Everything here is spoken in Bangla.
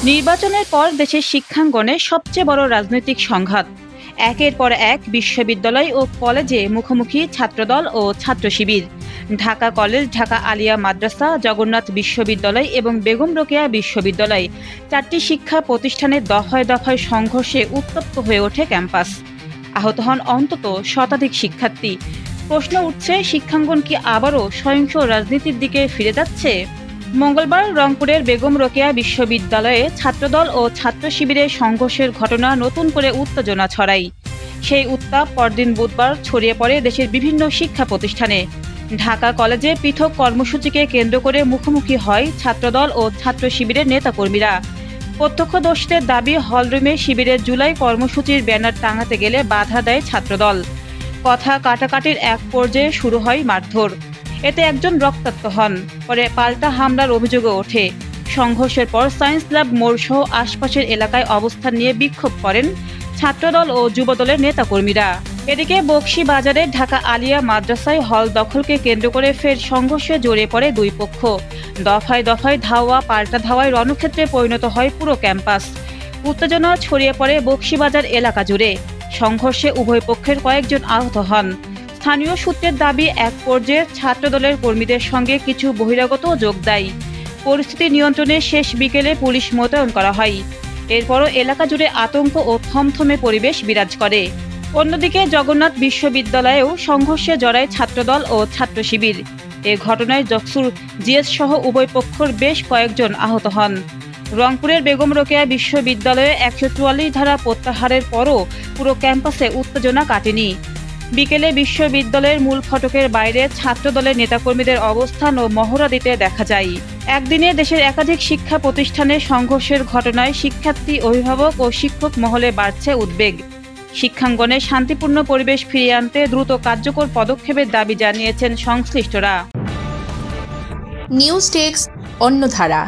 নির্বাচনের পর দেশের শিক্ষাঙ্গনে সবচেয়ে বড় রাজনৈতিক সংঘাত। একের পর এক বিশ্ববিদ্যালয় ও কলেজে মুখোমুখি ছাত্রদল ও ছাত্র শিবির। ঢাকা কলেজ, ঢাকা আলিয়া মাদ্রাসা, জগন্নাথ বিশ্ববিদ্যালয় এবং বেগম রোকেয়া বিশ্ববিদ্যালয়, চারটি শিক্ষা প্রতিষ্ঠানে দফায় দফায় সংঘর্ষে উত্তপ্ত হয়ে ওঠে ক্যাম্পাস। আহত হন অন্তত শতাধিক শিক্ষার্থী। প্রশ্ন উঠছে, শিক্ষাঙ্গন কি আবারও সহিংস রাজনীতির দিকে ফিরে যাচ্ছে? মঙ্গলবার রংপুরের বেগম রোকেয়া বিশ্ববিদ্যালয়ে ছাত্রদল ও ছাত্র শিবিরের সংঘর্ষের ঘটনা নতুন করে উত্তেজনা ছড়ায়। সেই উত্তাপ পরদিন বুধবার ছড়িয়ে পড়ে দেশের বিভিন্ন শিক্ষা প্রতিষ্ঠানে। ঢাকা কলেজে পৃথক কর্মসূচিকে কেন্দ্র করে মুখোমুখি হয় ছাত্রদল ও ছাত্র শিবিরের নেতাকর্মীরা। প্রত্যক্ষদর্শীদের দাবি, হলরুমে শিবিরের জুলাই কর্মসূচির ব্যানার টাঙাতে গেলে বাধা দেয় ছাত্রদল। কথা কাটাকাটির এক পর্যায়ে শুরু হয় মারধর। এতে একজন রক্তাক্ত হন। পরে পাল্টা হামলার অভিযোগও ওঠে। সংঘর্ষের পর সায়েন্স ল্যাব মোড়সহ আশপাশের এলাকায় অবস্থান নিয়ে বিক্ষোভ করেন ছাত্রদল ও যুবদলের নেতাকর্মীরা। এদিকে বকশীবাজারে ঢাকা আলিয়া মাদ্রাসায় হল দখলকে কেন্দ্র করে ফের সংঘর্ষে জড়িয়ে পড়ে দুই পক্ষ। দফায় দফায় ধাওয়া পাল্টা ধাওয়ায় রণক্ষেত্রে পরিণত হয় পুরো ক্যাম্পাস। উত্তেজনা ছড়িয়ে পড়ে বকশীবাজার এলাকা জুড়ে। সংঘর্ষে উভয় পক্ষের কয়েকজন আহত হন। স্থানীয় সূত্রের দাবি, এক পর্যায়ে ছাত্রদলের কর্মীদের সঙ্গে কিছু বহিরাগত যোগ দেয়। পরিস্থিতি নিয়ন্ত্রণে শেষ বিকেলে পুলিশ মোতায়েন করা হয়। এরপরও এলাকা জুড়ে আতঙ্ক ও থমথমে পরিবেশ বিরাজ করে। অন্যদিকে জগন্নাথ বিশ্ববিদ্যালয়েও সংঘর্ষে জড়ায় ছাত্রদল ও ছাত্র শিবির। এ ঘটনায় জকসুর জিএস সহ উভয় পক্ষের বেশ কয়েকজন আহত হন। রংপুরের বেগম রোকেয়া বিশ্ববিদ্যালয়ে ১৪৪ ধারা প্রত্যাহারের পরও পুরো ক্যাম্পাসে উত্তেজনা কাটেনি। বিকেলে বিশ্ববিদ্যালয়ের মূল ফটকের বাইরে ছাত্রদলের নেতাকর্মীদের অবস্থান ও মহড়া দিতে দেখা যায়। একদিনে দেশের একাধিক শিক্ষা প্রতিষ্ঠানে সংঘর্ষের ঘটনায় শিক্ষার্থী, অভিভাবক ও শিক্ষক মহলে বাড়ছে উদ্বেগ। শিক্ষাঙ্গনে শান্তিপূর্ণ পরিবেশ ফিরিয়ে আনতে দ্রুত কার্যকর পদক্ষেপের দাবি জানিয়েছেন সংশ্লিষ্টরা। News desk, অন্যধারা।